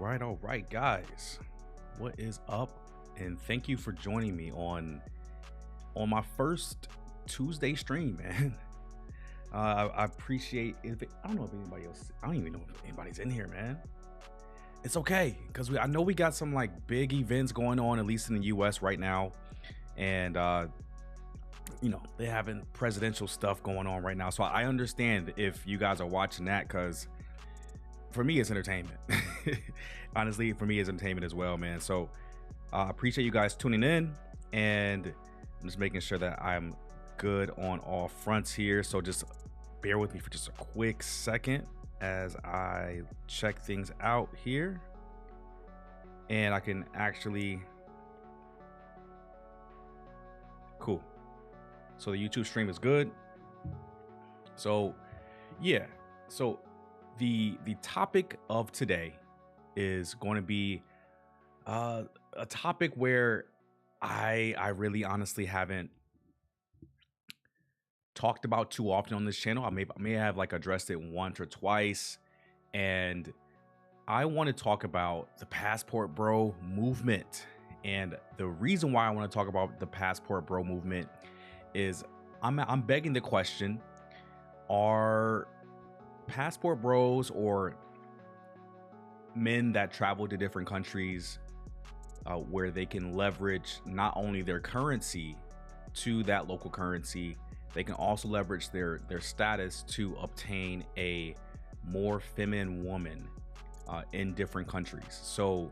all right, guys. What is up? And thank you for joining me on my first Tuesday stream, man. I appreciate if I don't know if anybody else. I don't even know if anybody's in here, man. It's okay because I know we got some like big events going on, at least in the U.S. right now, and they're having presidential stuff going on right now. So I understand if you guys are watching that because for me it's entertainment. Honestly, for me it's entertainment as well, man. So I appreciate you guys tuning in, and I'm just making sure that I'm good on all fronts here. So just bear with me for just a quick second as I check things out here, and I can actually cool. So the YouTube stream is good. So yeah, so the topic of today is going to be a topic where I really honestly haven't talked about too often on this channel. I may have like addressed it once or twice, and I want to talk about the passport bro movement. And the reason why I want to talk about the passport bro movement is I'm begging the question: are passport bros or men that travel to different countries where they can leverage not only their currency to that local currency, they can also leverage their status to obtain a more feminine woman in different countries. So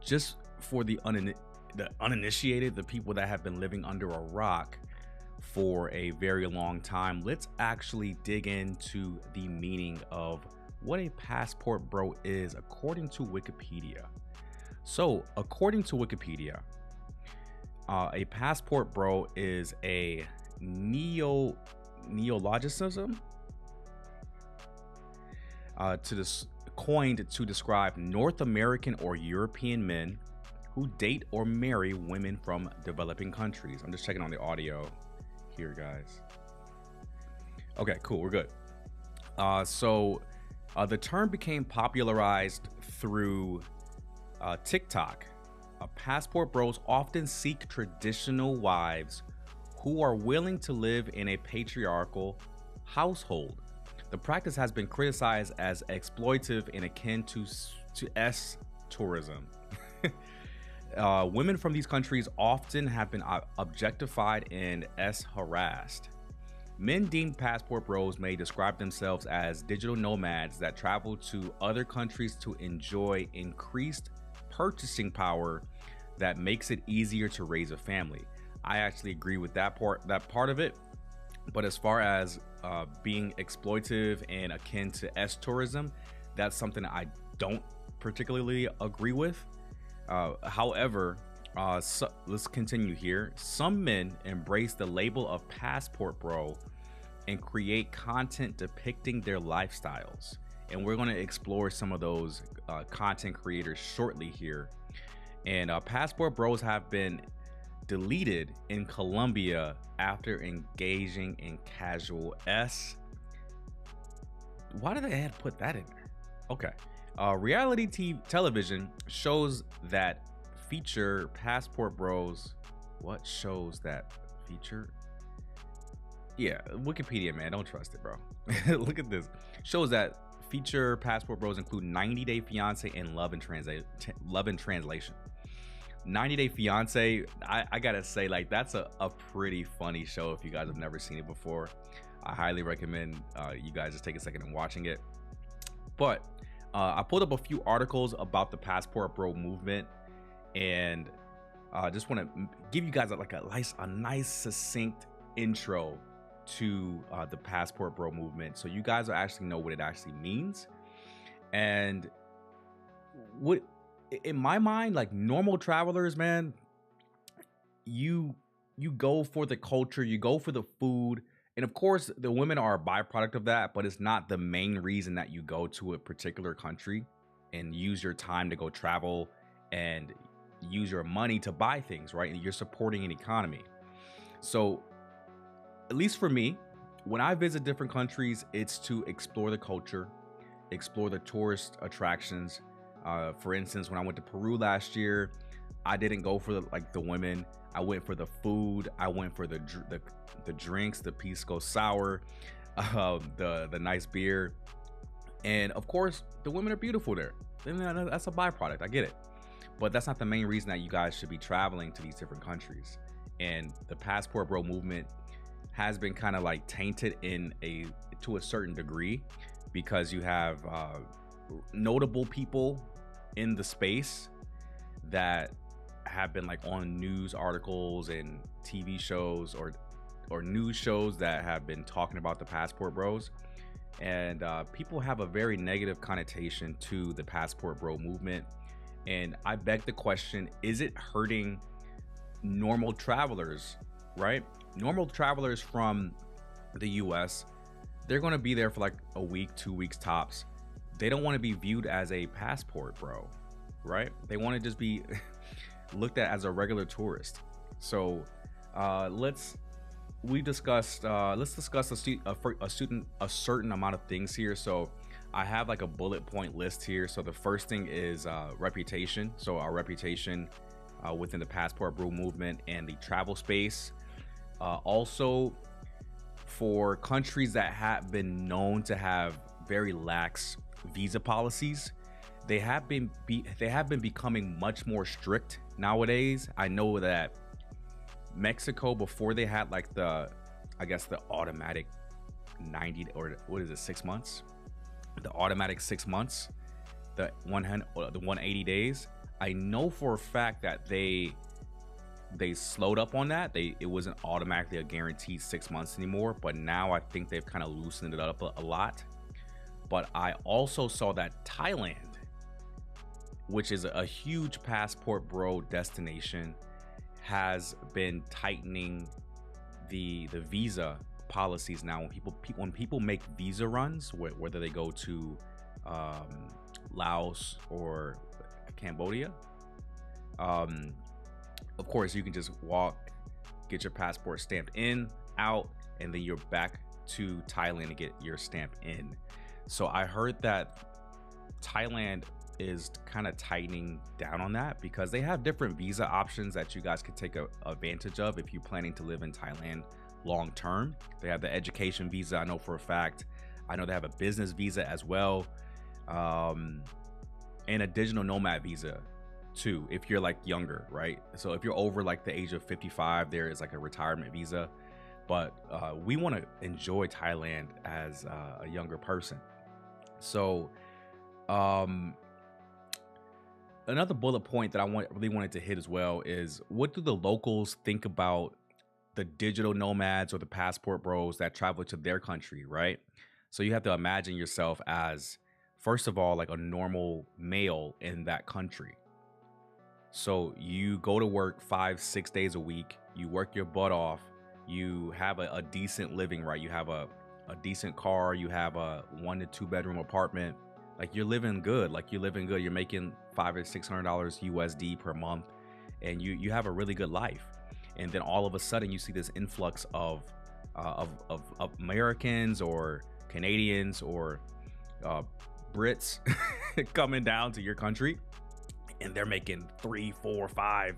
just for the uninitiated, the people that have been living under a rock for a very long time, let's actually dig into the meaning of what a passport bro is according to Wikipedia. So according to Wikipedia, a passport bro is a neologism coined to describe North American or European men who date or marry women from developing countries. I'm just checking on the audio here, guys. Okay, cool, we're good. So the term became popularized through TikTok. Passport bros often seek traditional wives who are willing to live in a patriarchal household. The practice has been criticized as exploitive and akin to tourism. Women from these countries often have been objectified and harassed. Men deemed passport bros may describe themselves as digital nomads that travel to other countries to enjoy increased purchasing power that makes it easier to raise a family. I actually agree with that part of it. But as far as being exploitive and akin to tourism, that's something I don't particularly agree with. However, let's continue here. Some men embrace the label of passport bro and create content depicting their lifestyles. And we're going to explore some of those content creators shortly here. And passport bros have been deleted in Colombia after engaging in casual Why did they have to put that in there? Okay. Reality television shows that feature passport bros. What shows that feature? Yeah, Wikipedia, man, don't trust it, bro. Look at this. Shows that feature passport bros include 90 Day Fiance and Love in Translation. 90 Day Fiance, I gotta say, like, that's a pretty funny show. If you guys have never seen it before, I highly recommend you guys just take a second and watching it. But I pulled up a few articles about the passport bro movement, and I just want to give you guys a nice succinct intro to the passport bro movement, so you guys will actually know what it actually means. And what, in my mind, like, normal travelers, man, you go for the culture, you go for the food, and of course the women are a byproduct of that, but it's not the main reason that you go to a particular country and use your time to go travel and use your money to buy things, right? And you're supporting an economy. So at least for me, when I visit different countries, it's to explore the culture, explore the tourist attractions, For instance, when I went to Peru last year, I didn't go for the women. I went for the food. I went for the drinks, the pisco sour, the nice beer, and of course, the women are beautiful there. And that's a byproduct. I get it, but that's not the main reason that you guys should be traveling to these different countries. And the passport bro movement has been kind of like tainted to a certain degree, because you have notable people in the space that have been like on news articles and TV shows or news shows that have been talking about the passport bros. And people have a very negative connotation to the passport bro movement. And I beg the question, is it hurting normal travelers, right? Normal travelers from the US, they're going to be there for like a week, 2 weeks tops. They don't want to be viewed as a passport bro, right? They want to just be looked at as a regular tourist. So let's discuss a certain amount of things here. So I have like a bullet point list here. So the first thing is reputation. So our reputation within the passport bro movement and the travel space. Also, for countries that have been known to have very lax visa policies, they have been becoming much more strict nowadays. I know that Mexico, before they had like the automatic 90, or what is it, 6 months, the automatic 6 months, the 180 days. I know for a fact that they slowed up on that. It wasn't automatically a guaranteed 6 months anymore, but now I think they've kind of loosened it up a lot. But I also saw that Thailand, which is a huge passport bro destination, has been tightening the visa policies now. When people make visa runs, whether they go to Laos or Cambodia, of course you can just walk, get your passport stamped in, out, and then you're back to Thailand to get your stamp in. So I heard that Thailand is kind of tightening down on that, because they have different visa options that you guys could take advantage of if you're planning to live in Thailand long term. They have the education visa, I know for a fact. I know they have a business visa as well, and a digital nomad visa too, if you're like younger, right? So if you're over like the age of 55, there is like a retirement visa. But we want to enjoy Thailand as a younger person. So another bullet point that I really wanted to hit as well is, what do the locals think about the digital nomads or the passport bros that travel to their country, right? So you have to imagine yourself as, first of all, like a normal male in that country. So you go to work 5-6 days a week, you work your butt off, you have a decent living, right? You have a decent car, you have a 1 to 2 bedroom apartment. Like you're living good. You're making $500 or $600 USD per month, and you have a really good life. And then all of a sudden you see this influx of Americans or Canadians or Brits coming down to your country, and they're making 3, 4, 5,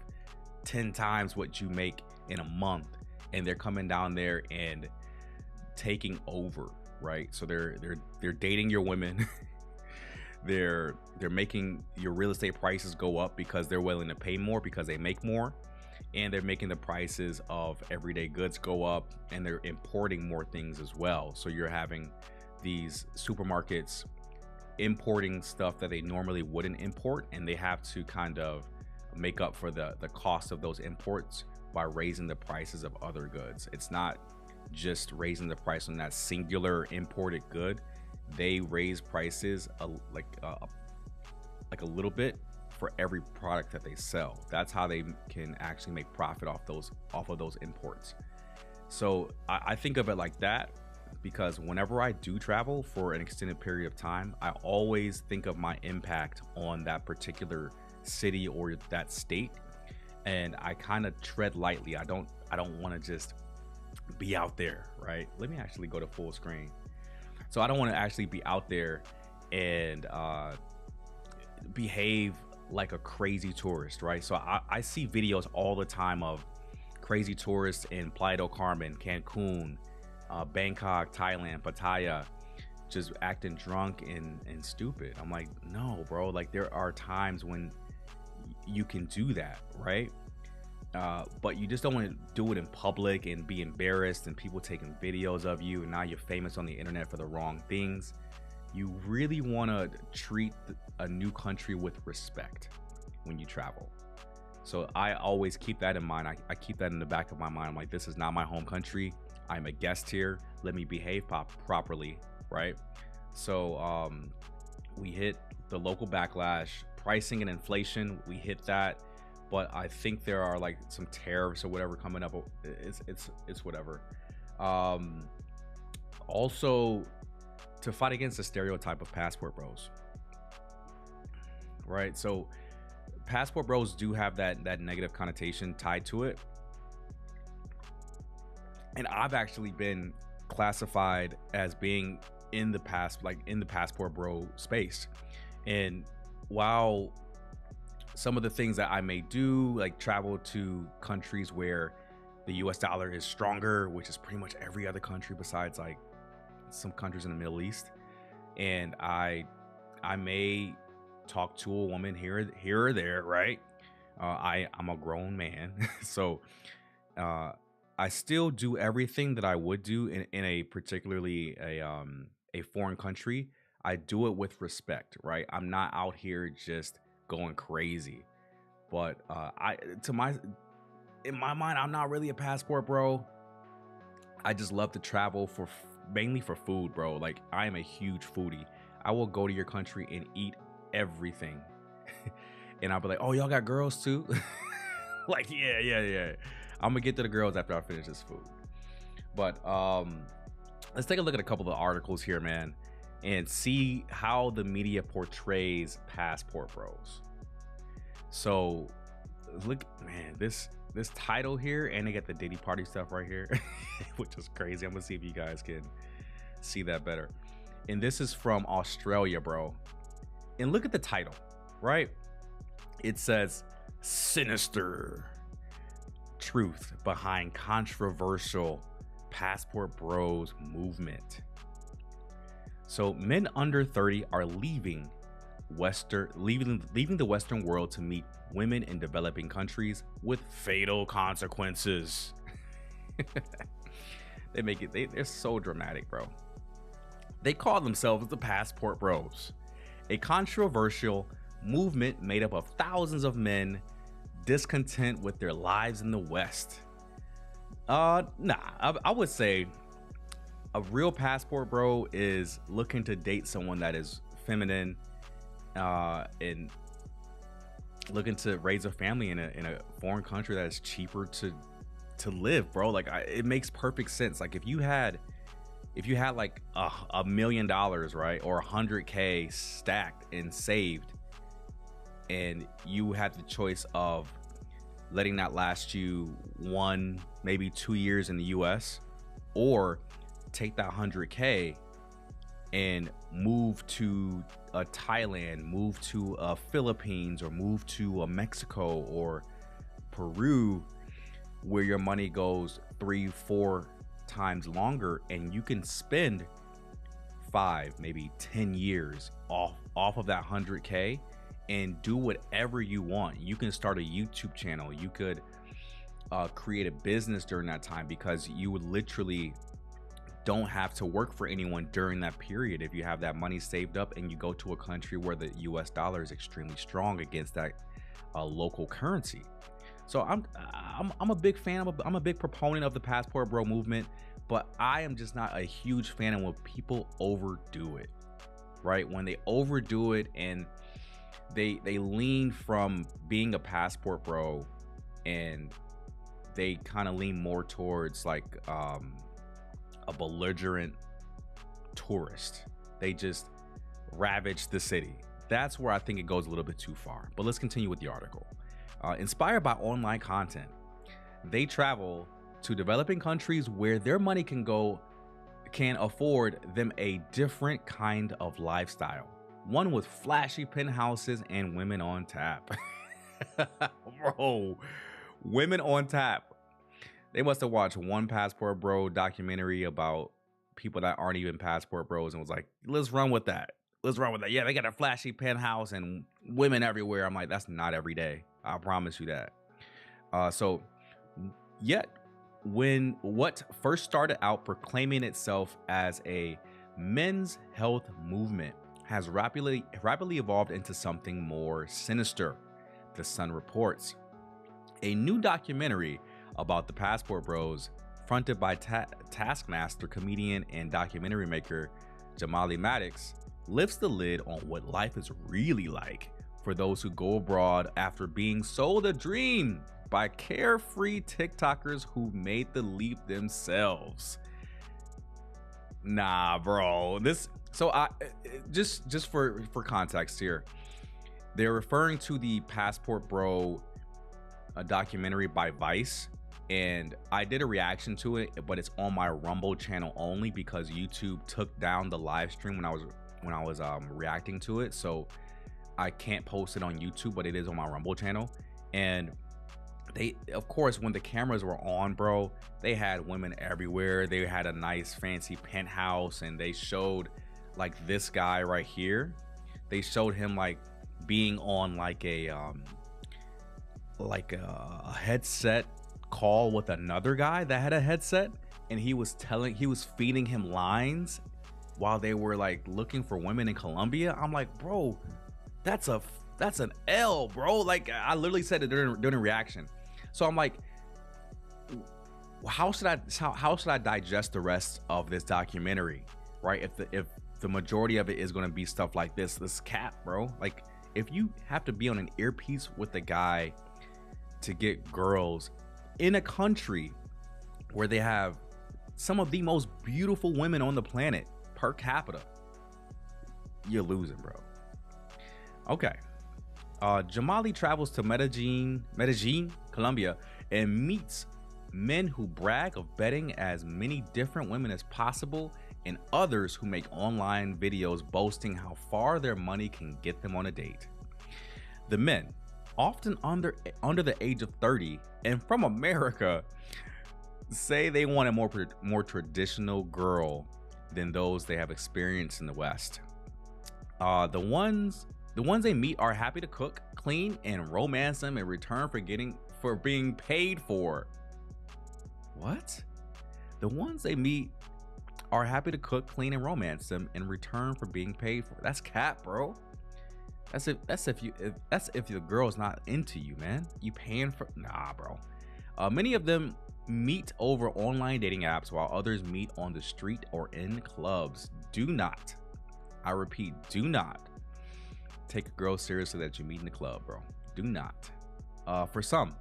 10 times what you make in a month, and they're coming down there and taking over, right? So they're dating your women. they're making your real estate prices go up because they're willing to pay more because they make more, and they're making the prices of everyday goods go up, and they're importing more things as well. So you're having these supermarkets importing stuff that they normally wouldn't import, and they have to kind of make up for the cost of those imports by raising the prices of other goods. It's not just raising the price on that singular imported good. They raise prices like a little bit for every product that they sell. That's how they can actually make profit off of those imports. So I think of it like that, because whenever I do travel for an extended period of time, I always think of my impact on that particular city or that state, and I kind of tread lightly. I don't want to just be out there, right? Let me actually go to full screen. So I don't want to actually be out there and behave like a crazy tourist, right? So I see videos all the time of crazy tourists in Playa del Carmen, Cancun, Bangkok, Thailand, Pattaya, just acting drunk and stupid. I'm like, no, bro. Like, there are times when you can do that, right? But you just don't want to do it in public and be embarrassed and people taking videos of you, and now you're famous on the internet for the wrong things. You really want to treat a new country with respect when you travel. So I always keep that in mind. I keep that in the back of my mind. I'm like, this is not my home country. I'm a guest here. Let me behave properly, right? So we hit the local backlash, pricing and inflation. We hit that. But I think there are like some tariffs or whatever coming up. It's whatever. Also, to fight against the stereotype of passport bros, right? So passport bros do have that negative connotation tied to it. And I've actually been classified as being in the passport bro space. And while some of the things that I may do, like travel to countries where the US dollar is stronger, which is pretty much every other country besides like some countries in the Middle East, and I may talk to a woman here or there, right? I'm a grown man, so I still do everything that I would do in a particularly a foreign country. I do it with respect, right? I'm not out here just going crazy. But in my mind, I'm not really a passport bro. I just love to travel mainly for food, bro. Like, I am a huge foodie. I will go to your country and eat everything. And I'll be like, oh, y'all got girls too? Like, yeah. I'm gonna get to the girls after I finish this food. But let's take a look at a couple of articles here, man, and see how the media portrays passport bros. So look, man, this title here, and they got the Diddy Party stuff right here, which is crazy. I'm gonna see if you guys can see that better. And this is from Australia, bro. And look at the title, right? It says sinister truth behind controversial passport bros movement. So men under 30 are leaving the Western world to meet women in developing countries with fatal consequences. They're so dramatic, bro. They call themselves the passport bros, a controversial movement made up of thousands of men discontent with their lives in the West. I would say a real passport bro is looking to date someone that is feminine, and looking to raise a family in a foreign country that is cheaper to live, bro. Like, it makes perfect sense. Like, if you had like $1 million, right, or 100K stacked and saved, and you had the choice of letting that last you 1, maybe 2 years in the US, or take that 100K and move to Thailand, move to Philippines, or move to Mexico or Peru, where your money goes 3-4 times longer, and you can spend 5, maybe 10 years off of that 100K and do whatever you want. You can start a YouTube channel. You could create a business during that time, because you would literally don't have to work for anyone during that period if you have that money saved up and you go to a country where the US dollar is extremely strong against that local currency. So I'm a big fan of, I'm a big proponent of the passport bro movement, but I am just not a huge fan of when people overdo it, right? When they overdo it and they lean from being a passport bro, and they kind of lean more towards like a belligerent tourist. They just ravage the city. That's where I think it goes a little bit too far. But let's continue with the article. Inspired by online content, they travel to developing countries where their money can afford them a different kind of lifestyle. one with flashy penthouses and women on tap. Bro, women on tap. They must have watched one Passport Bro documentary about people that aren't even Passport Bros and was like, let's run with that. Let's run with that. Yeah, they got a flashy penthouse and women everywhere. I'm like, that's not every day. I promise you that. So, yet, when what first started out proclaiming itself as a men's health movement has rapidly evolved into something more sinister, the Sun reports. A new documentary about the Passport Bros, fronted by Taskmaster comedian and documentary maker Jamali Maddox, lifts the lid on what life is really like for those who go abroad after being sold a dream by carefree TikTokers who made the leap themselves. Nah, bro. I just for context here, they're referring to the Passport Bro documentary by Vice, and I did a reaction to it, but it's on my Rumble channel only because YouTube took down the live stream when I was reacting to it, so I can't post it on YouTube, but it is on my Rumble channel. And they, of course, when the cameras were on, bro, they had women everywhere. They had a nice fancy penthouse, and they showed like this guy right here. They showed him like being on like a headset call with another guy that had a headset, and he was feeding him lines while they were like looking for women in Colombia. I'm like, bro, that's an L, bro. Like, I literally said it during reaction. So I'm like, how should I digest the rest of this documentary, right? If the majority of it is going to be stuff like this cap, bro. Like, if you have to be on an earpiece with the guy to get girls in a country where they have some of the most beautiful women on the planet per capita, you're losing, bro. Okay. Jamali travels to Medellin, Colombia, and meets men who brag of betting as many different women as possible, and others who make online videos boasting how far their money can get them on a date. The men, often under the age of 30 and from America, say they want a more traditional girl than those they have experienced in the West. The ones they meet are happy to cook, clean, and romance them in return for being paid for. What? The ones they meet are happy to cook, clean, and romance them in return for being paid for. That's cap, bro. That's if the girl's not into you, man. You paying for? Nah, bro. Many of them meet over online dating apps, while others meet on the street or in clubs. Do not, I repeat, do not take a girl seriously that you meet in the club, bro. Do not. For some,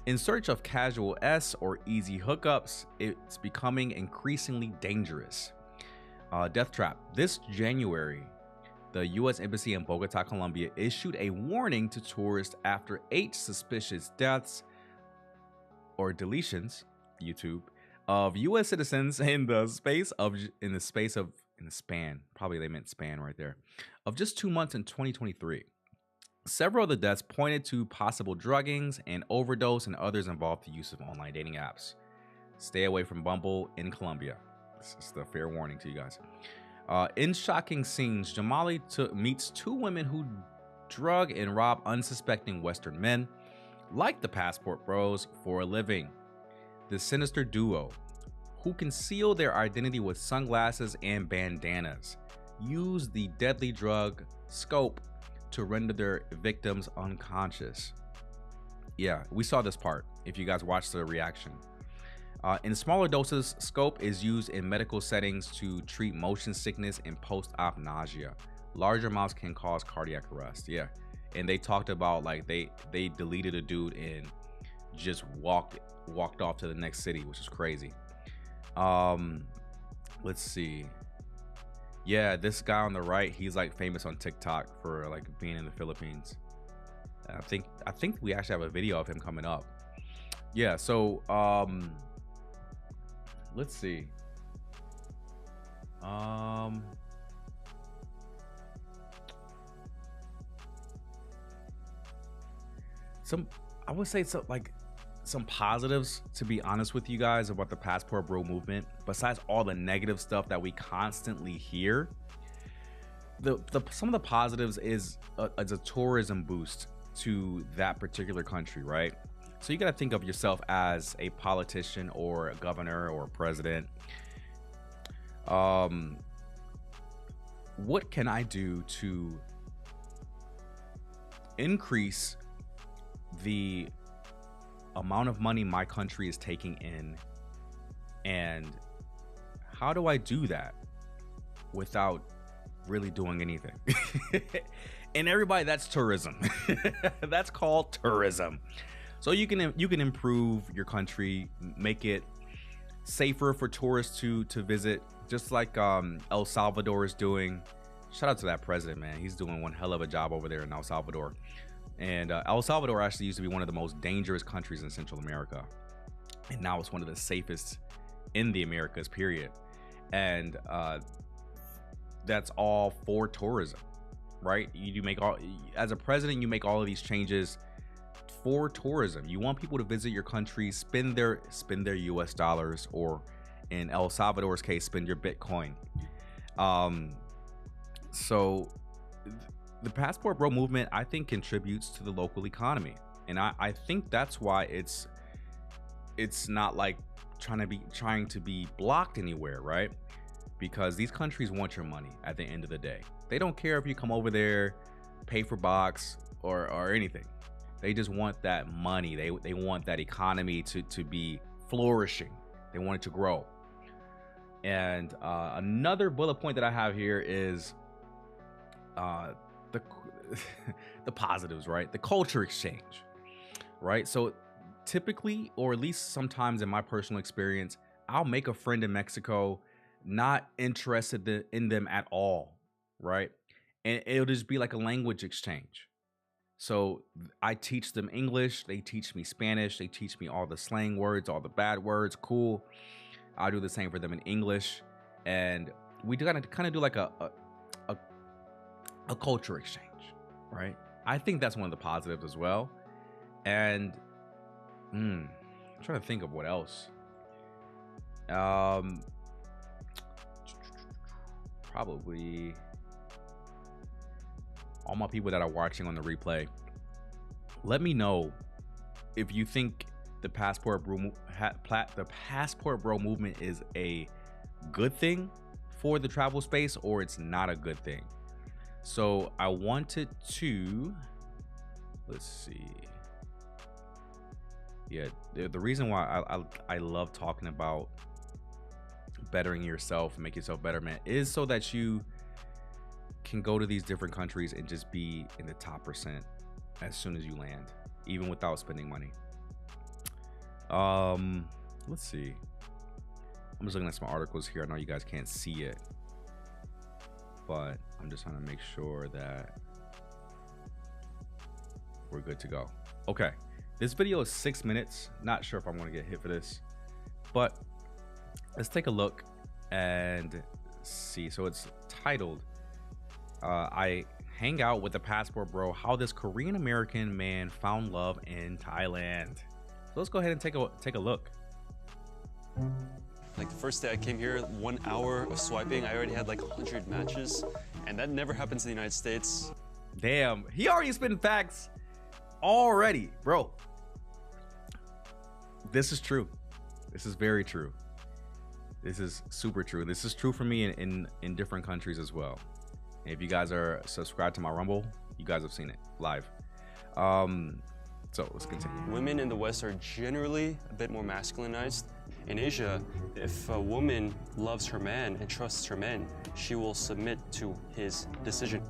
in search of casual or easy hookups, it's becoming increasingly dangerous. Death Trap. This January, the U.S. Embassy in Bogota, Colombia, issued a warning to tourists after 8 suspicious deaths or deletions, YouTube, of U.S. citizens in the span, probably they meant span right there, of just 2 months in 2023. Several of the deaths pointed to possible druggings and overdose, and others involved the use of online dating apps. Stay away from Bumble in Colombia. This is the fair warning to you guys. In shocking scenes, Jamali meets 2 women who drug and rob unsuspecting Western men, like the Passport Bros, for a living. The sinister duo, who conceal their identity with sunglasses and bandanas, use the deadly drug scope to render their victims unconscious. Yeah, we saw this part if you guys watched the reaction. In smaller doses, scope is used in medical settings to treat motion sickness and post-op nausea. Larger amounts can cause cardiac arrest. Yeah, and they talked about like they deleted a dude and just walked off to the next city, which is crazy. Let's see. Yeah, this guy on the right, he's like famous on TikTok for like being in the Philippines. I think we actually have a video of him coming up. Yeah, so let's see. some, I would say so, like some positives, to be honest with you guys, about the passport bro movement, besides all the negative stuff that we constantly hear. The some of the positives is a tourism boost to that particular country, right? So you got to think of yourself as a politician or a governor or a president. What can I do to increase the amount of money my country is taking in, and how do I do that without really doing anything? And everybody, that's tourism. That's called tourism. So you can improve your country, make it safer for tourists to visit, just like El Salvador is doing. Shout out to that president, man. He's doing one hell of a job over there in El Salvador. And El Salvador actually used to be one of the most dangerous countries in Central America, and now it's one of the safest in the Americas, period. And that's all for tourism, right? You make all, as a president, you make all of these changes for tourism. You want people to visit your country, spend their US dollars, or in El Salvador's case, spend your Bitcoin. So the passport bro movement, I think, contributes to the local economy, and I think that's why it's not like trying to be blocked anywhere, right? Because these countries want your money at the end of the day. They don't care if you come over there, pay for box or anything. They just want that money. They want that economy to be flourishing. They want it to grow. And another bullet point that I have here is the positives, right? The culture exchange, right? So typically, or at least sometimes in my personal experience, I'll make a friend in Mexico, not interested in them at all, right? And it'll just be like a language exchange. So I teach them English, they teach me Spanish, they teach me all the slang words, all the bad words. Cool. I'll do the same for them in English, and we kind of do like a culture exchange, right? I think that's one of the positives as well. And I'm trying to think of what else. Probably all my people that are watching on the replay, let me know if you think the passport bro movement is a good thing for the travel space, or it's not a good thing. So I wanted to, let's see. Yeah, the reason why I love talking about bettering yourself and make yourself better, man, is so that you can go to these different countries and just be in the top percent as soon as you land, even without spending money. Let's see. I'm just looking at some articles here. I know you guys can't see it, but I'm just trying to make sure that we're good to go. Okay. This video is 6 minutes. Not sure if I'm going to get hit for this, but let's take a look and see. So it's titled, I hang out with a passport bro, how this Korean American man found love in Thailand. So let's go ahead and take a look. Like the first day I came here, 1 hour of swiping, I already had like 100 matches, and that never happens in the United States. Damn, he already spitting facts already, bro. This is true. This is very true. This is super true. This is true for me in different countries as well. And if you guys are subscribed to my Rumble, you guys have seen it live. So let's continue. Women in the West are generally a bit more masculinized. In Asia, if a woman loves her man and trusts her man, she will submit to his decision.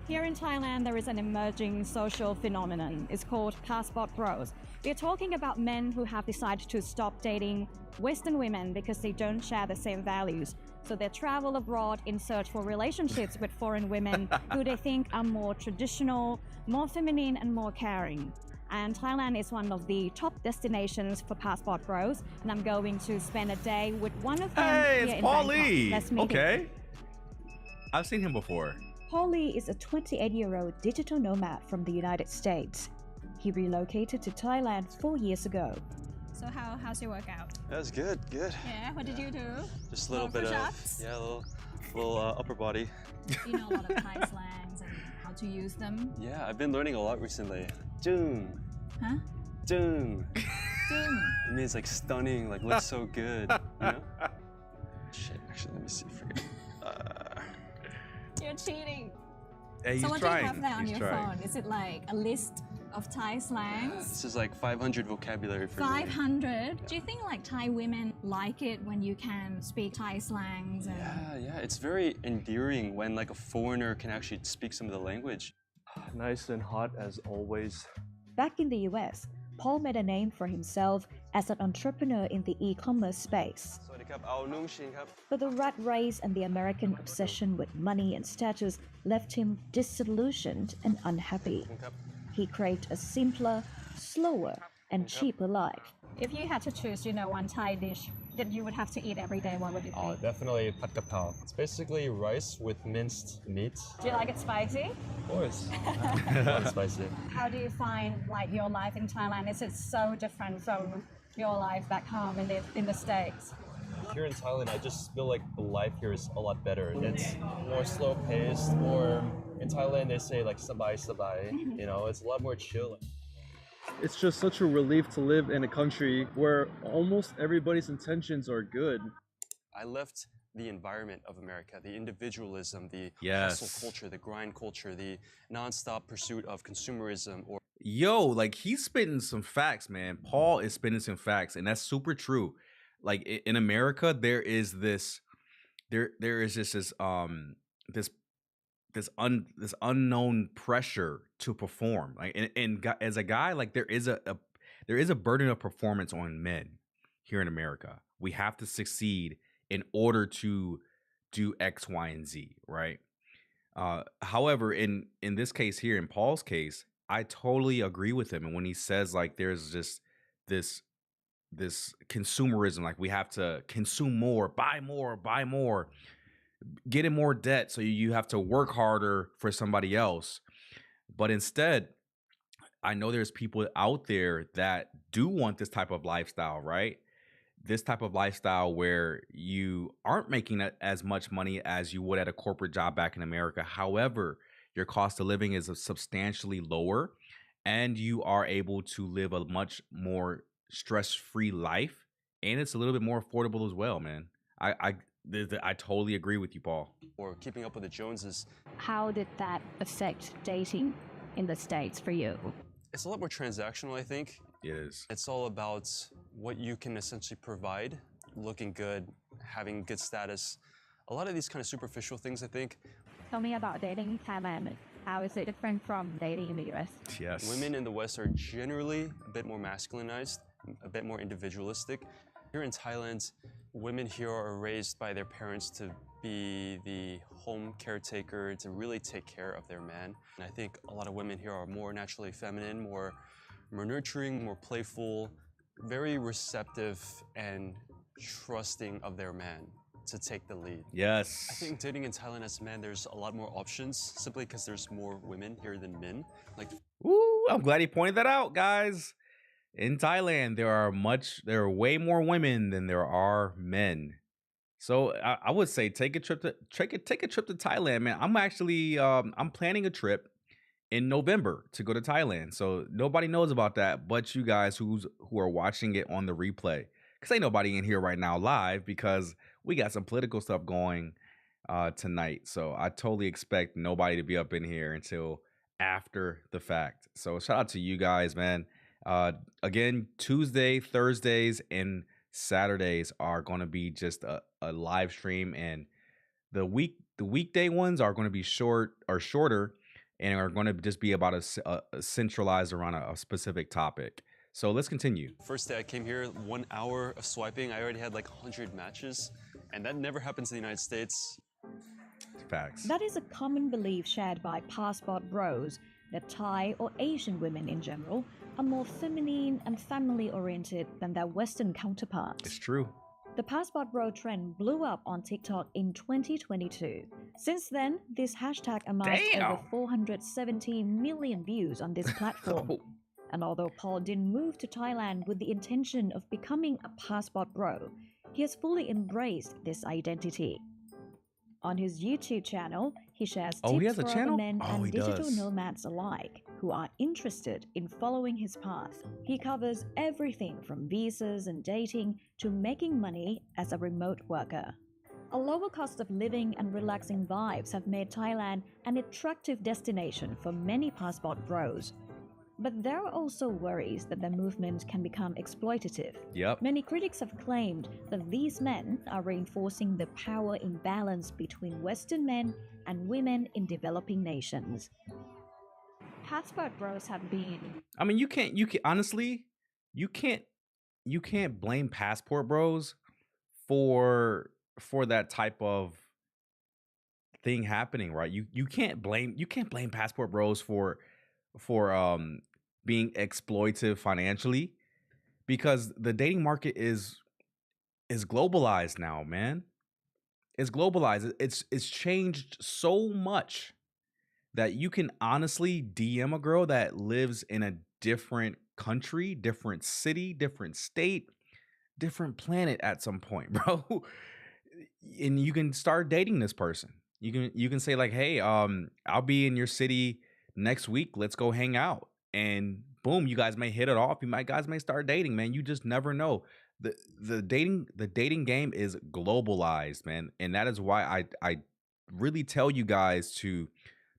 Here in Thailand, there is an emerging social phenomenon. It's called passport bros. We're talking about men who have decided to stop dating Western women because they don't share the same values. So they travel abroad in search for relationships with foreign women who they think are more traditional, more feminine, and more caring. And Thailand is one of the top destinations for passport bros, and I'm going to spend a day with one of them here in it's Paul Bangkok. Lee. Let's meet him. Okay. I've seen him before. Paul Lee is a 28-year-old digital nomad from the United States. He relocated to Thailand 4 years ago. So how's your workout? That's good. Yeah, what did you do? Just a little bit push-ups? of, a little upper body. You know a lot of Thai slangs and how to use them. Yeah, I've been learning a lot recently. Jung. Huh? Jung. Doom. It means like stunning, like looks so good, you know? Shit, actually, let me see if I can. You're cheating. Hey, he's So what trying. do you have there on He's your trying. phone? Is it like a list of Thai slangs? This is like 500 vocabulary for me. 500? Do you think like Thai women like it when you can speak Thai slangs? And... Yeah, it's very endearing when like a foreigner can actually speak some of the language. Nice and hot as always. Back in the US, Paul made a name for himself as an entrepreneur in the e-commerce space. But the rat race and the American obsession with money and status left him disillusioned and unhappy. He craved a simpler, slower, and cheaper life. If you had to choose, one Thai dish that you would have to eat every day, what would it be? Definitely pad kapao. It's basically rice with minced meat. Do you like it spicy? Of course. It's spicy. How do you find your life in Thailand? Is it so different from your life back home in the States? Here in Thailand, I just feel like the life here is a lot better. It's more slow paced, more in Thailand they say like sabai sabai. It's a lot more chill. It's just such a relief to live in a country where almost everybody's intentions are good. I left the environment of America, the individualism, the Yes. hustle culture, the grind culture, the nonstop pursuit of consumerism or Yo, like he's spitting some facts, man. Paul is spitting some facts, and that's super true. Like in America, there is just this unknown pressure to perform. Like as a guy, like there is a burden of performance on men here in America. We have to succeed in order to do X, Y, and Z, right? However, in this case here, in Paul's case, I totally agree with him. And when he says like there's just this consumerism, like we have to consume more, buy more, get in more debt, so you have to work harder for somebody else. But instead, I know there's people out there that do want this type of lifestyle, right? This type of lifestyle where you aren't making as much money as you would at a corporate job back in America. However, your cost of living is substantially lower and you are able to live a much more stress-free life, and it's a little bit more affordable as well, man. I totally agree with you, Paul. or keeping up with the Joneses. How did that affect dating in the States for you? It's a lot more transactional, I think. It is. It's all about what you can essentially provide, looking good, having good status. A lot of these kind of superficial things, I think. Tell me about dating in Thailand. How is it different from dating in the US? Yes. Women in the West are generally a bit more masculinized, a bit more individualistic. Here in Thailand, women here are raised by their parents to be the home caretaker, to really take care of their man. And I think a lot of women here are more naturally feminine, more nurturing, more playful, very receptive and trusting of their man to take the lead. Yes. I think dating in Thailand as a man, there's a lot more options simply because there's more women here than men. Ooh, I'm glad he pointed that out, guys. In Thailand, there are way more women than there are men. So I would say take a trip to Thailand, man. I'm actually I'm planning a trip in November to go to Thailand. So nobody knows about that but you guys who are watching it on the replay. Cause ain't nobody in here right now live because we got some political stuff going tonight. So I totally expect nobody to be up in here until after the fact. So shout out to you guys, man. Again, Tuesday, Thursdays, and Saturdays are going to be just a live stream, and the weekday ones are going to be shorter and are going to just be about a centralized around a specific topic. So let's continue. First day I came here, 1 hour of swiping, I already had like 100 matches, and that never happens in the United States. Facts. That is a common belief shared by passport bros that Thai or Asian women in general are more feminine and family-oriented than their Western counterparts. It's true. The passport bro trend blew up on TikTok in 2022. Since then, this hashtag amassed over 417 million views on this platform. And although Paul didn't move to Thailand with the intention of becoming a passport bro, he has fully embraced this identity. On his YouTube channel, he shares Oh, he tips has a for channel? other men Oh, and he digital does. nomads alike who are interested in following his path. He covers everything from visas and dating to making money as a remote worker. A lower cost of living and relaxing vibes have made Thailand an attractive destination for many passport bros. But there are also worries that the movement can become exploitative. Yep. Many critics have claimed that these men are reinforcing the power imbalance between Western men and women in developing nations. Passport bros have been. I mean, you can honestly, you can't blame passport bros for that type of thing happening, right? You can't blame passport bros for being exploitive financially, because the dating market is globalized now, man. It's globalized. It's changed so much that you can honestly DM a girl that lives in a different country, different city, different state, different planet at some point, bro. And you can start dating this person. You can say like, "Hey, I'll be in your city next week. Let's go hang out." And boom, you guys may hit it off. Guys may start dating, man. You just never know. The dating game is globalized, man. And that is why I really tell you guys to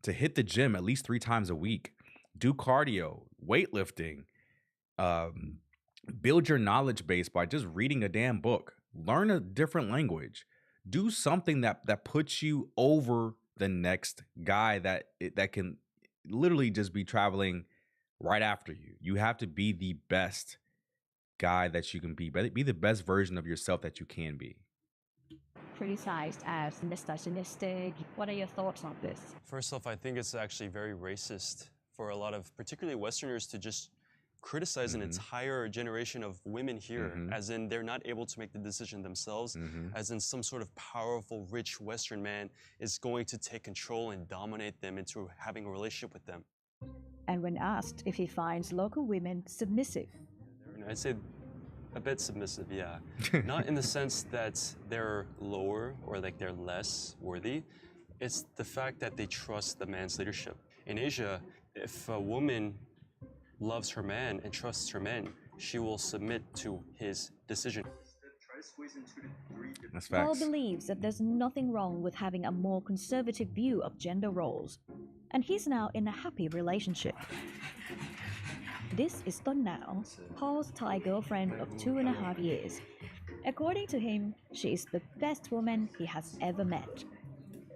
hit the gym at least 3 times a week. Do cardio, weightlifting, build your knowledge base by just reading a damn book. Learn a different language. Do something that puts you over the next guy that can literally just be traveling right after you. You have to be the best guy that you can be. Be the best version of yourself that you can be. Criticized as misogynistic. What are your thoughts on this? First off, I think it's actually very racist for a lot of, particularly Westerners, to just criticize an entire generation of women here, as in they're not able to make the decision themselves, as in some sort of powerful, rich Western man is going to take control and dominate them into having a relationship with them. And when asked if he finds local women submissive, I'd say a bit submissive, yeah. Not in the sense that they're lower or like they're less worthy. It's the fact that they trust the man's leadership. In Asia, if a woman loves her man and trusts her man, she will submit to his decision. That's Paul facts. believes that there's nothing wrong with having a more conservative view of gender roles, and he's now in a happy relationship. This is Ton Nao, Paul's Thai girlfriend of 2.5 years. According to him, she is the best woman he has ever met.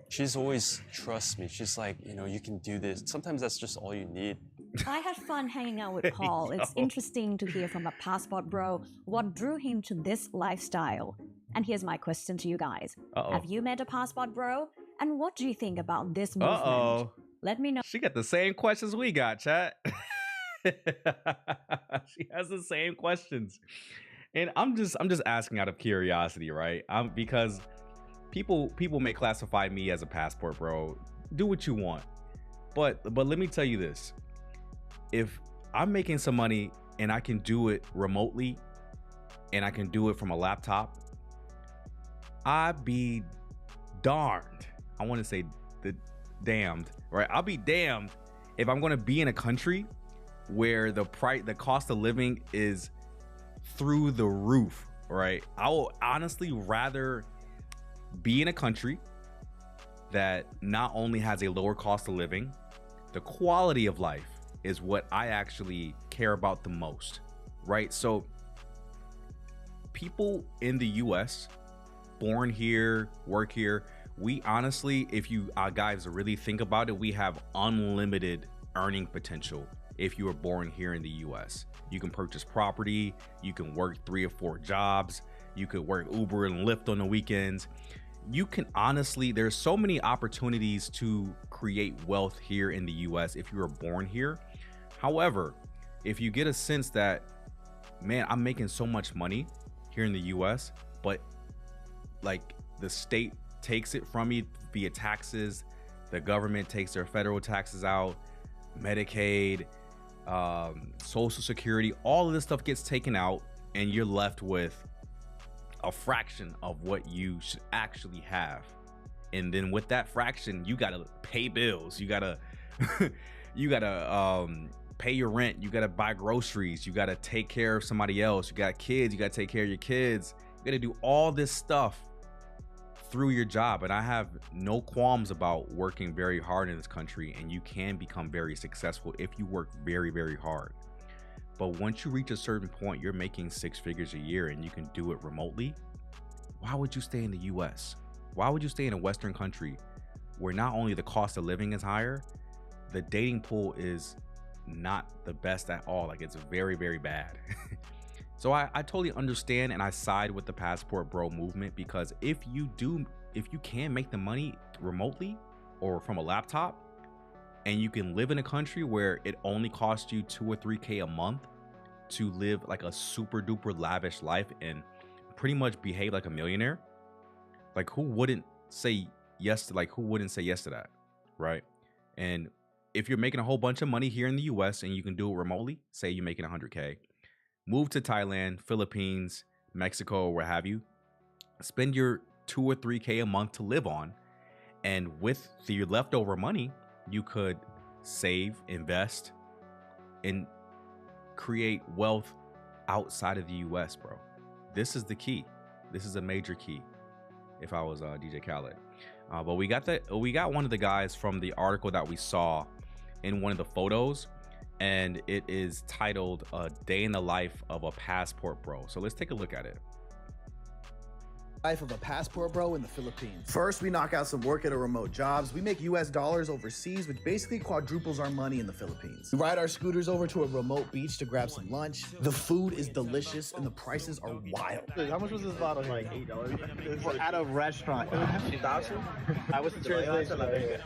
She's always trusts me. She's like, you can do this. Sometimes that's just all you need. I had fun hanging out with Paul. It's interesting to hear from a passport bro what drew him to this lifestyle. And here's my question to you guys. Have you met a passport bro? And what do you think about this movement? Let me know. She got the same questions we got, chat. She has the same questions. And I'm just asking out of curiosity, right? Because people may classify me as a passport bro. Do what you want. But let me tell you this. If I'm making some money and I can do it remotely and I can do it from a laptop, I'd be darned. I want to say the damned, right? I'll be damned if I'm going to be in a country where the cost of living is through the roof, right? I will honestly rather be in a country that not only has a lower cost of living, the quality of life is what I actually care about the most, right? So people in the US, born here, work here, we honestly, if you guys really think about it, we have unlimited earning potential. If you were born here in the US, you can purchase property, you can work 3 or 4 jobs, you could work Uber and Lyft on the weekends. You can honestly, there's so many opportunities to create wealth here in the US if you were born here. However, if you get a sense that, man, I'm making so much money here in the US, but like the state takes it from me via taxes, the government takes their federal taxes out, Medicaid, Social Security, all of this stuff gets taken out, and you're left with a fraction of what you should actually have. And then with that fraction, you gotta pay bills, you gotta you gotta pay your rent, you gotta buy groceries, you gotta take care of somebody else, you got kids, you gotta take care of your kids, you gotta do all this stuff through your job. And I have no qualms about working very hard in this country, and you can become very successful if you work very, very hard. But once you reach a certain point, you're making 6 figures a year and you can do it remotely. Why would you stay in the US? Why would you stay in a Western country where not only the cost of living is higher, the dating pool is not the best at all? Like, it's very, very bad. So I totally understand, and I side with the passport bro movement, because if you can make the money remotely or from a laptop, and you can live in a country where it only costs you 2 or 3K a month to live like a super duper lavish life and pretty much behave like a millionaire, like who wouldn't say yes to that, right? And if you're making a whole bunch of money here in the US and you can do it remotely, say you're making 100K, move to Thailand, Philippines, Mexico, or what have you, spend your 2 or 3K a month to live on, and with your leftover money, you could save, invest, and create wealth outside of the US, bro. This is the key. This is a major key. If I was DJ Khaled, but we got one of the guys from the article that we saw in one of the photos, and it is titled "A Day in the Life of a Passport Bro." So let's take a look at it. Life of a passport bro in the Philippines. First, we knock out some work at our remote jobs. We make US dollars overseas, which basically quadruples our money in the Philippines. We ride our scooters over to a remote beach to grab some lunch. The food is delicious and the prices are wild. How much was this bottle? Like $8. We're at a restaurant. 2,000? I was the translation. The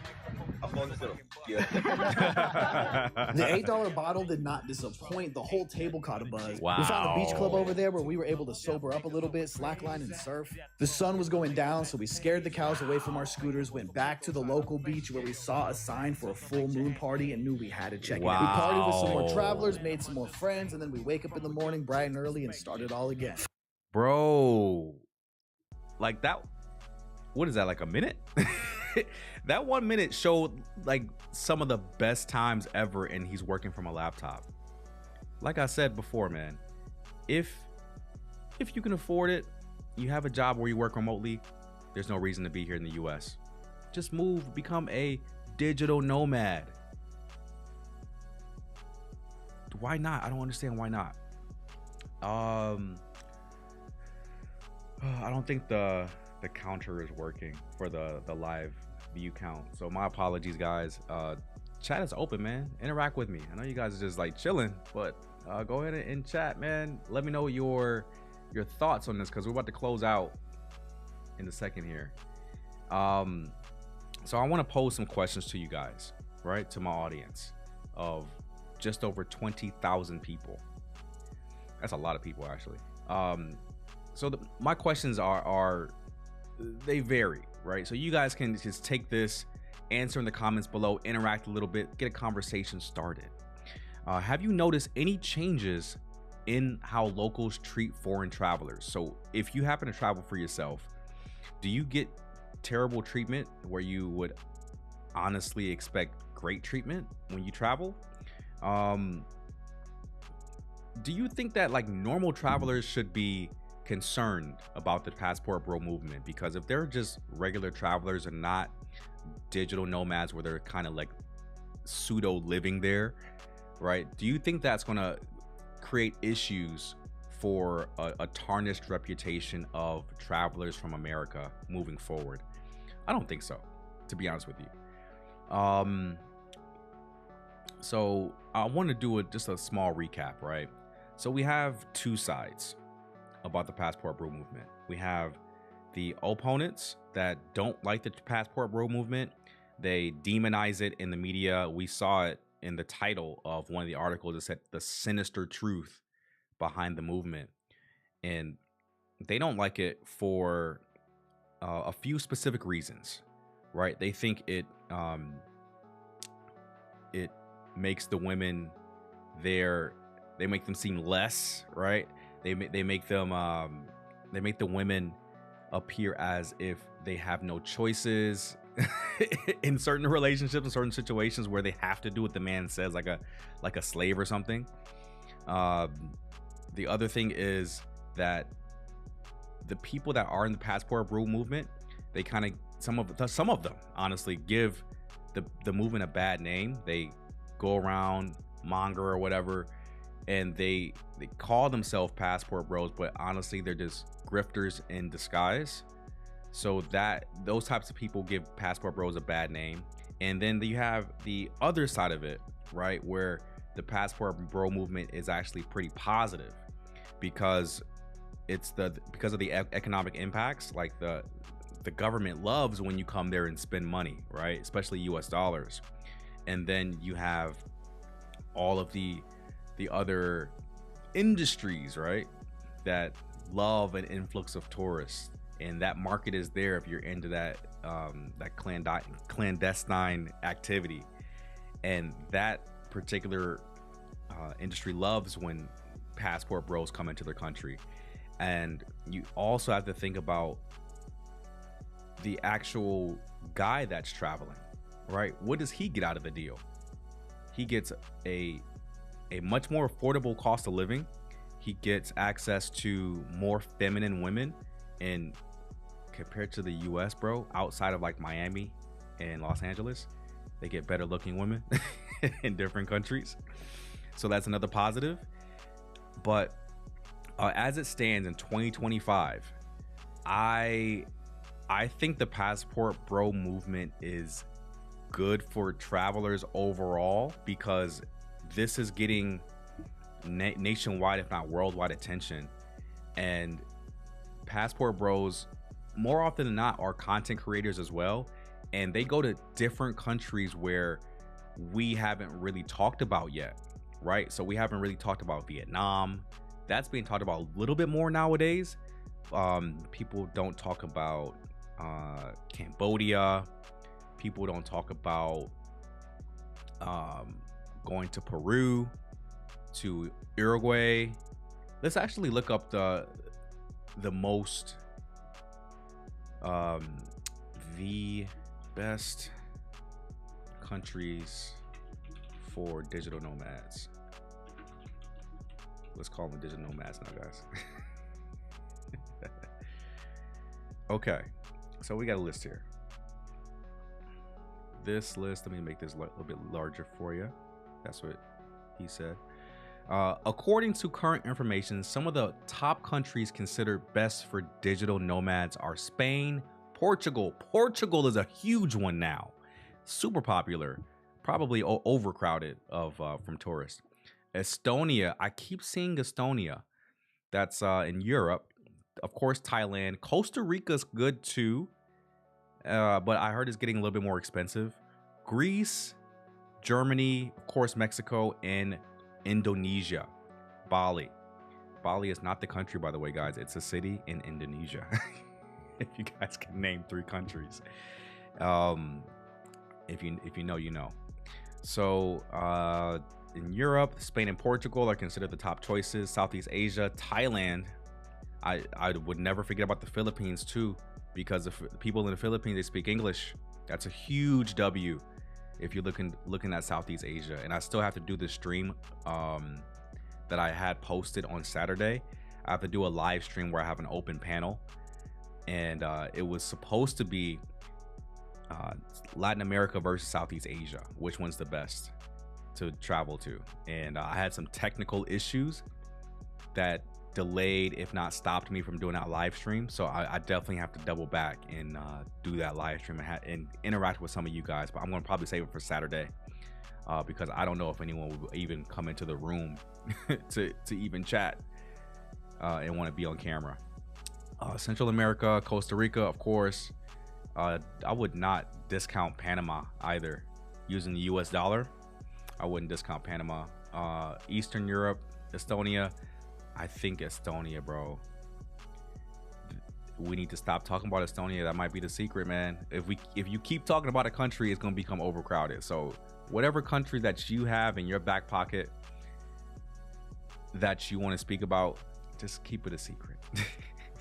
$8 bottle did not disappoint. The whole table caught a buzz. Wow. We found a beach club over there where we were able to sober up a little bit, slackline and surf. The sun was going down, so we scared the cows away from our scooters, went back to the local beach where we saw a sign for a full moon party and knew we had to check it out. We partied with some more travelers, made some more friends, and then we wake up in the morning bright and early and start it all again. Bro, like that, what is that, like a minute? That 1 minute showed like some of the best times ever, and he's working from a laptop. Like I said before, man, if you can afford it, you have a job where you work remotely, there's no reason to be here in the US. Just move, become a digital nomad. Why not? I don't understand why not. I don't think the counter is working for the live view count, so my apologies, guys. Chat is open, man. Interact with me. I know you guys are just like chilling, but go ahead and chat, man. Let me know your thoughts on this, because we're about to close out in a second here. So I want to pose some questions to you guys, right, to my audience of just over 20,000 people. That's a lot of people, actually. So my questions are they vary, right? So you guys can just take this, answer in the comments below, interact a little bit, get a conversation started. Have you noticed any changes in how locals treat foreign travelers? So if you happen to travel for yourself, do you get terrible treatment where you would honestly expect great treatment when you travel? Do you think that like normal travelers should be concerned about the passport bro movement? Because if they're just regular travelers and not digital nomads where they're kind of like pseudo living there, right? Do you think that's going to create issues for a tarnished reputation of travelers from America moving forward? I don't think so, to be honest with you. So I want to do just a small recap, right? So we have two sides about the passport bro movement. We have the opponents that don't like the passport bro movement. They demonize it in the media. We saw it in the title of one of the articles that said the sinister truth behind the movement. And they don't like it for a few specific reasons, right? They think it makes the women they make them seem less, right? They make them they make the women appear as if they have no choices in certain relationships, in certain situations where they have to do what the man says, like a slave or something. The other thing is that the people that are in the passport bro movement, they kind of some of them honestly give the movement a bad name. They go around monger or whatever, and they call themselves passport bros, but honestly they're just grifters in disguise. So that those types of people give passport bros a bad name. And then you have the other side of it, right, where the passport bro movement is actually pretty positive because because of the economic impacts. Like the government loves when you come there and spend money, right, especially US dollars. And then you have all of the other industries, right, that love an influx of tourists, and that market is there if you're into that clandestine activity. And that particular industry loves when passport bros come into their country. And you also have to think about the actual guy that's traveling, right? What does he get out of the deal? He gets a much more affordable cost of living. He gets access to more feminine women, and compared to the US, bro, outside of like Miami and Los Angeles, they get better looking women in different countries. So that's another positive. But as it stands in 2025, I think the passport bro movement is good for travelers overall, because this is getting nationwide, if not worldwide, attention. And passport bros, more often than not, are content creators as well, and they go to different countries where we haven't really talked about yet, right? So we haven't really talked about Vietnam. That's being talked about a little bit more nowadays. People don't talk about Cambodia. People don't talk about going to Peru, to Uruguay. Let's actually look up the most the best countries for digital nomads. Let's call them digital nomads now, guys. Okay, so we got a list here. This list, let me make this a little bit larger for you. That's what he said. According to current information, some of the top countries considered best for digital nomads are Spain, Portugal. Portugal is a huge one now, super popular, probably overcrowded from tourists. Estonia, I keep seeing Estonia. That's in Europe. Of course, Thailand. Costa Rica's good too, but I heard it's getting a little bit more expensive. Greece, Germany, of course, Mexico, and Indonesia. Bali. Bali is not the country, by the way, guys. It's a city in Indonesia. If you guys can name 3 countries. If you know, you know. So in Europe, Spain and Portugal are considered the top choices. Southeast Asia, Thailand. I would never forget about the Philippines too, because the people in the Philippines, they speak English. That's a huge W if you're looking at Southeast Asia. And I still have to do this stream that I had posted on Saturday. I have to do a live stream where I have an open panel, and it was supposed to be Latin America versus Southeast Asia. Which one's the best to travel to? And I had some technical issues that delayed, if not stopped me from doing that live stream. So I definitely have to double back and do that live stream and interact with some of you guys. But I'm going to probably save it for Saturday because I don't know if anyone will even come into the room to even chat and want to be on camera. Central America, Costa Rica, of course. I would not discount Panama either. Using the US dollar, I wouldn't discount Panama. Eastern Europe, Estonia. I think Estonia, bro. We need to stop talking about Estonia. That might be the secret, man. If you keep talking about a country, it's gonna become overcrowded. So whatever country that you have in your back pocket, that you want to speak about, just keep it a secret.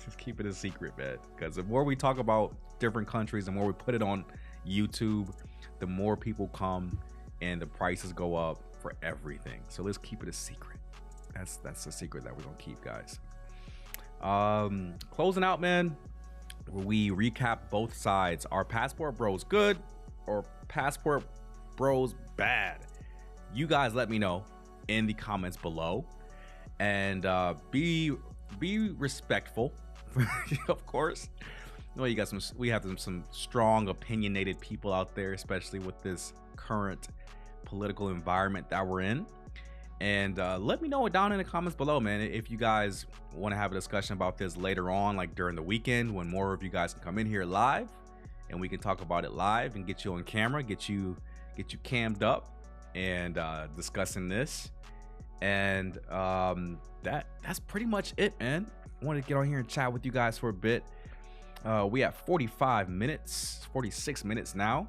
Just keep it a secret, man. Because the more we talk about different countries, the more we put it on YouTube, the more people come and the prices go up for everything. So let's keep it a secret. That's the secret that we're gonna keep, guys. Closing out, man, we recap both sides. Are passport bros good or passport bros bad? You guys let me know in the comments below, and be respectful. Of course. No, you got we have some strong opinionated people out there, especially with this current political environment that we're in. And let me know it down in the comments below, man, if you guys want to have a discussion about this later on, like during the weekend, when more of you guys can come in here live and we can talk about it live and get you on camera, get you cammed up and discussing this. And that's pretty much it, man. I wanted to get on here and chat with you guys for a bit. We have 46 minutes now.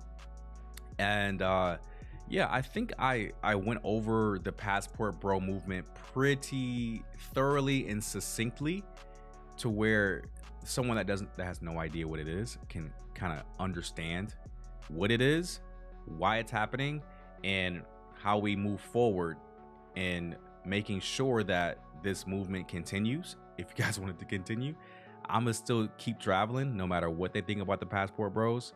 And yeah, I think I went over the passport bro movement pretty thoroughly and succinctly, to where someone that has no idea what it is can kind of understand what it is, why it's happening, and how we move forward in making sure that this movement continues. If you guys want it to continue, I'm gonna still keep traveling no matter what they think about the passport bros.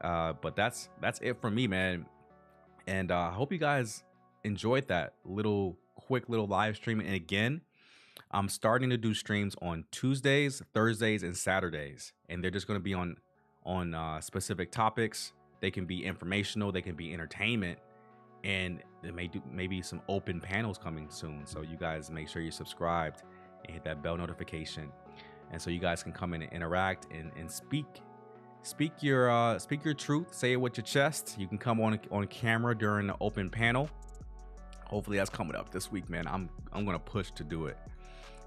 But that's it for me, man. And I hope you guys enjoyed that quick little live stream. And again, I'm starting to do streams on Tuesdays, Thursdays, and Saturdays, and they're just going to be on specific topics. They can be informational, they can be entertainment, and there maybe some open panels coming soon. So you guys make sure you're subscribed and hit that bell notification, and so you guys can come in and interact and speak your truth, say it with your chest. You can come on camera during the open panel. Hopefully that's coming up this week, man. I'm gonna push to do it,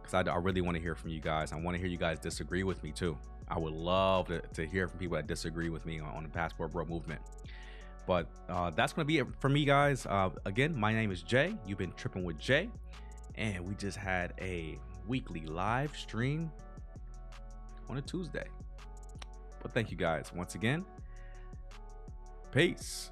because I really want to hear from you guys. I want to hear you guys disagree with me too. I would love to hear from people that disagree with me on the passport bro movement. But that's gonna be it for me, guys. Again, my name is Jay. You've been tripping with Jay, and we just had a weekly live stream on a Tuesday. But thank you guys once again. Peace.